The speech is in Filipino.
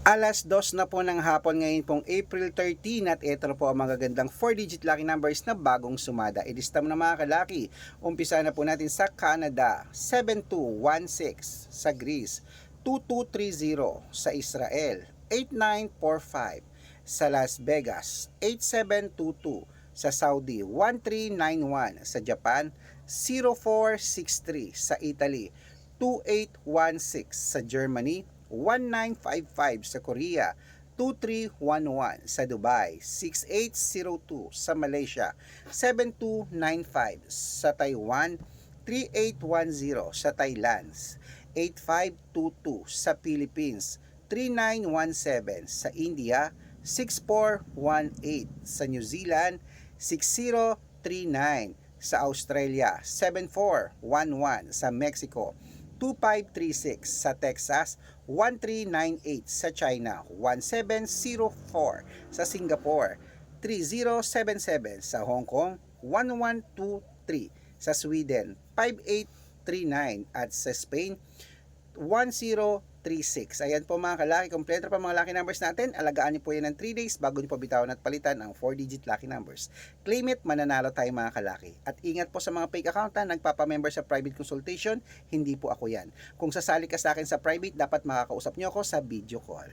2:00 na po ng hapon ngayon pong April 13 at ito na po ang magagandang 4-digit lucky numbers na bagong sumada. Idistam na mga kalaki. Umpisa na po natin sa Canada, 7216 sa Greece, 2230 sa Israel, 8945 sa Las Vegas, 8722 sa Saudi, 1391 sa Japan, 0463 sa Italy, 2816 sa Germany, 1955 sa Korea, 2311 sa Dubai, 6802 sa Malaysia, 7295 sa Taiwan, 3810 sa Thailand, 8522 sa Philippines, 3917 sa India, 6418 sa New Zealand, 6039 sa Australia, 7411 sa Mexico, 2536 sa Texas, 1398 sa China, 1704 sa Singapore, 3077 sa Hong Kong, 1123 sa Sweden, 5839 at sa Spain, 1036. Ayan po mga kalaki, kompleto pa mga lucky numbers natin. Alagaan niyo po yan ng 3 days bago niyo po bitawan at palitan ang 4-digit lucky numbers. Claim it, mananalo tayo mga kalaki. At ingat po sa mga fake account na nagpapamember sa private consultation, hindi po ako yan. Kung sasali ka sa akin sa private, dapat makakausap niyo ako sa video call.